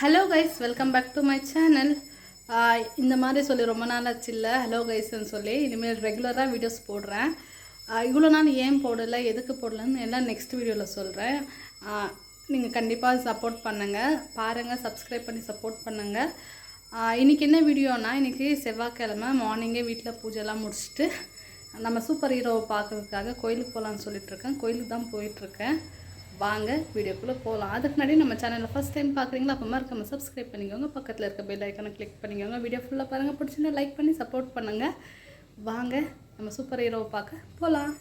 Hello guys, welcome back to my channel. இந்த மாதிரி சொல்லி ரொம்ப நாள் ஆச்சு இல்லை ஹலோ கைஸ்ன்னு சொல்லி. இனிமேல் ரெகுலராக வீடியோஸ் போடுறேன். இவ்வளோ நாள் ஏன் போடலை, எதுக்கு போடலன்னு எல்லாம் நெக்ஸ்ட் வீடியோவில் சொல்கிறேன். நீங்கள் கண்டிப்பாக சப்போர்ட் பண்ணுங்கள், பாருங்கள், சப்ஸ்கிரைப் பண்ணி சப்போர்ட் பண்ணுங்கள். இன்றைக்கி என்ன வீடியோனால், இன்றைக்கி செவ்வாய்க்கிழமை மார்னிங்கே வீட்டில் பூஜைலாம் முடிச்சுட்டு நம்ம சூப்பர் ஹீரோவை பார்க்குறதுக்காக கோயிலுக்கு போகலான்னு சொல்லிட்டுருக்கேன். கோயிலுக்கு தான் போயிட்டுருக்கேன். வாங்க வீடியோக்குள்ளே போகலாம். அதுக்கு முன்னாடி நம்ம சேனலில் ஃபஸ்ட் டைம் பார்க்குறீங்களா, அப்போ மறக்காம சப்ஸ்கிரைப் பண்ணிக்கோங்க, பக்கத்தில் இருக்க பெல் ஐக்கானை கிளிக் பண்ணிக்கோங்க. வீடியோ ஃபுல்லாக பாருங்கள், பிடிச்சிருந்தா லைக் பண்ணி சப்போர்ட் பண்ணுங்கள். வாங்க நம்ம சூப்பர் ஹீரோவை பார்க்க போகலாம்.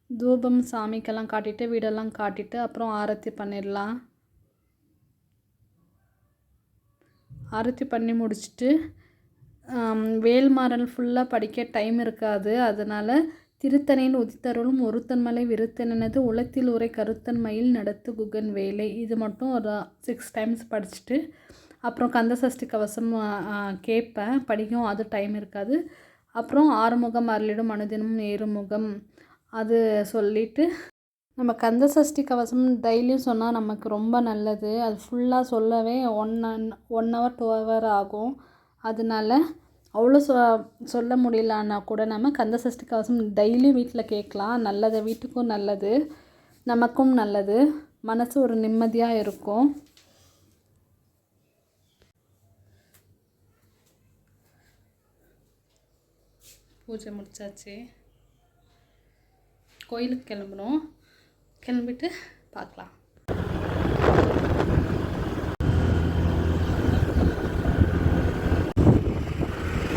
தூபம் சாமிக்கெல்லாம் காட்டிட்டு வீடெல்லாம் காட்டிட்டு அப்புறம் ஆரத்தி பண்ணிடலாம். ஆரத்தி பண்ணி முடிச்சுட்டு வேல்மாறல் ஃபுல்லாக படிக்க டைம் இருக்காது. அதனால் திருத்தணியில் உதித்தருளும் ஒருத்தன்மலை விருத்தனது உலத்தில் உரை கருத்தன்மையில் நடத்து குகன் வேலை, இது மட்டும் ஒரு 6 டைம்ஸ் படிச்சுட்டு அப்புறம் கந்தசஷ்டி கவசம் கேட்பேன், படிக்கும். அது டைம் இருக்காது. அப்புறம் ஆறுமுகம் அருளிடும் அனுதினம் ஏறுமுகம் அது சொல்லிவிட்டு நம்ம கந்தசஷ்டி கவசம் டெய்லியும் சொன்னால் நமக்கு ரொம்ப நல்லது. அது ஃபுல்லாக சொல்லவே 1 hour 2 hour ஆகும். அதனால அவ்வளோ சொல்ல முடியலன்னா கூட நம்ம கந்தசஷ்டி கவசம் டெய்லியும் வீட்டில் கேட்கலாம். நல்லது, வீட்டுக்கும் நல்லது, நமக்கும் நல்லது, மனசு ஒரு நிம்மதியாக இருக்கும். பூஜை முடிச்சாச்சு, கோயிலுக்கு கிளம்புறோம். கிளம்பிட்டு பார்க்கலாம்.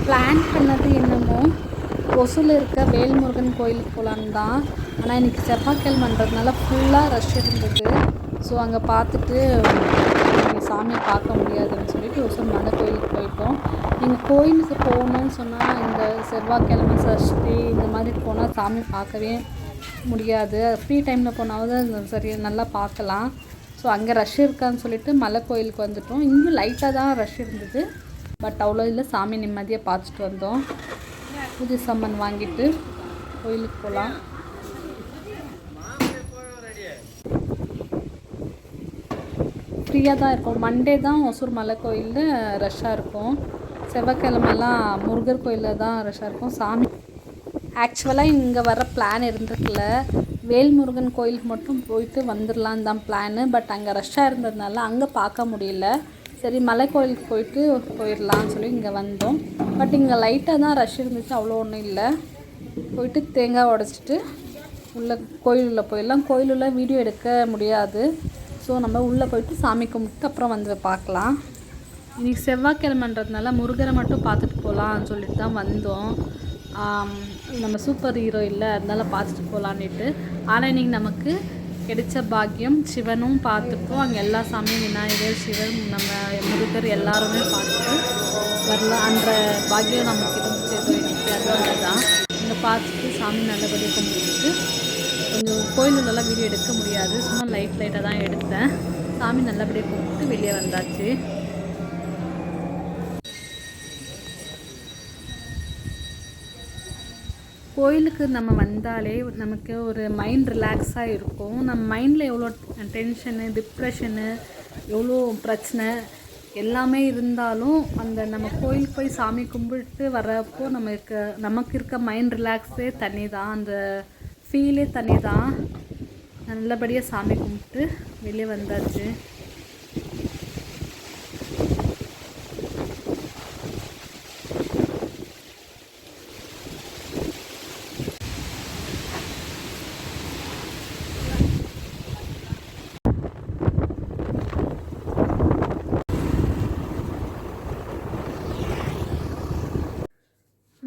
பிளான் பண்ணது என்னமோ ஒசூரில் இருக்க வேல்முருகன் கோயிலுக்கு போகலான்னு தான். ஆனால் இன்றைக்கி செவ்வாய்க்கிழமைன்றதுனால ஃபுல்லாக ரஷ் இருந்தது. ஸோ அங்கே பார்த்துட்டு சாமியை பார்க்க முடியாதுன்னு சொல்லிட்டு ஒசூர் மலை கோயிலுக்கு போயிட்டோம். நீங்கள் கோயிலுக்கு போகணுன்னு சொன்னால் இந்த செவ்வாய்க்கிழமை சஷ்டி இந்த மாதிரி போனால் சாமி பார்க்கவே முடியாது. ஃப்ரீ டைமில் போனாவது சரி நல்லா பார்க்கலாம். ஸோ அங்கே ரஷ் இருக்கான்னு சொல்லிட்டு மலை கோயிலுக்கு வந்துட்டோம். இங்கே லைட்டாக தான் ரஷ் இருந்தது, பட் அவ்வளோ இல்லை. சாமி நிம்மதியாக பார்த்துட்டு வந்தோம். பூஜை சாமான் வாங்கிட்டு கோயிலுக்கு போகலாம். ஃப்ரீயாக தான் இருக்கும். மண்டே தான் ஒசூர் மலை கோயிலில் ரஷ்ஷாக இருக்கும். செவ்வாய்க்கிழமெல்லாம் முருகர் கோயிலில் தான் ரஷ்ஷாக இருக்கும். சாமி ஆக்சுவலாக இங்கே வர பிளான் இருந்திருக்குல்ல, வேல்முருகன் கோயிலுக்கு மட்டும் போயிட்டு வந்துடலான்னு தான் பிளானு. பட் அங்கே ரஷ்ஷாக இருந்ததுனால அங்கே பார்க்க முடியல. சரி மலை கோயிலுக்கு போயிடலான்னு சொல்லி இங்கே வந்தோம். பட் இங்கே லைட்டாக தான் ரஷ் இருந்துச்சு, அவ்வளோ ஒன்றும் இல்லை. போயிட்டு தேங்காய் உடச்சிட்டு உள்ளே கோயிலுள்ளே போயிடலாம். கோயிலுள்ள வீடியோ எடுக்க முடியாது. ஸோ நம்ம உள்ளே போயிட்டு சாமி கும்பிட்டு அப்புறம் வந்து பார்க்கலாம். இன்றைக்கி செவ்வாய்க்கிழமைன்றதுனால முருகரை மட்டும் பார்த்துட்டு போகலான்னு சொல்லிட்டு தான் வந்தோம். நம்ம சூப்பர் ஹீரோ இல்லை, அதனால பார்த்துட்டு போகலான்ட்டு. ஆனால் இன்றைக்கி நமக்கு கிடைச்ச பாக்கியம், சிவனும் பார்த்துட்டோம். அங்கே எல்லா சாமியும் விநாயகர், சிவன், நம்ம முருகர் எல்லாருமே பார்த்துட்டு வரலாம். அந்த பாக்கியம் நமக்கு இருந்துச்சு இன்றைக்கி. அதனால தான் இங்கே பார்த்துட்டு சாமி நல்லபடியாக கும்பிட்டு கொஞ்சம் கோயிலெல்லாம் வீடியோ எடுக்க முடியாது, சும்மா லைட்டாக தான் எடுத்தேன். சாமி நல்லபடியாக கும்பிட்டு வெளியே வந்தாச்சு. கோயிலுக்கு நம்ம வந்தாலே நமக்கு ஒரு மைண்ட் ரிலாக்ஸாக இருக்கும். நம்ம மைண்டில் எவ்வளோ டென்ஷனு, டிப்ரெஷனு, எவ்வளோ பிரச்சனை எல்லாமே இருந்தாலும் அந்த நம்ம கோயிலுக்கு போய் சாமி கும்பிட்டு வர்றப்போ நமக்கு இருக்க மைண்ட் ரிலாக்ஸே தனி தான், அந்த ஃபீலே தனி தான். நல்லபடியாக சாமி கும்பிட்டு வெளியே வந்தாச்சு.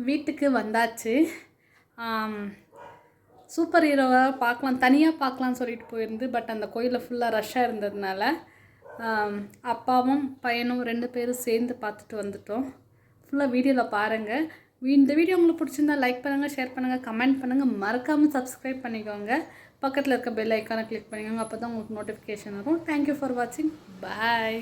வீட்டுக்கு வந்தாச்சு. சூப்பர் ஹீரோவை பார்க்கலாம், தனியாக பார்க்கலான்னு சொல்லிட்டு போயிருந்து. பட் அந்த கோயிலில் ஃபுல்லாக ரஷ்ஷாக இருந்ததுனால அப்பாவும் பையனும் 2 பேரும் சேர்ந்து பார்த்துட்டு வந்துட்டோம். ஃபுல்லாக வீடியோவில் பாருங்கள். இந்த வீடியோ உங்களுக்கு பிடிச்சிருந்தா லைக் பண்ணுங்கள், ஷேர் பண்ணுங்கள், கமெண்ட் பண்ணுங்கள், மறக்காமல் சப்ஸ்கிரைப் பண்ணிக்கோங்க. பக்கத்தில் இருக்க பெல் ஐக்கானை கிளிக் பண்ணிக்கோங்க, அப்போ தான் உங்களுக்கு நோட்டிஃபிகேஷன் வரும். தேங்க்யூ ஃபார் வாட்சிங். பாய்.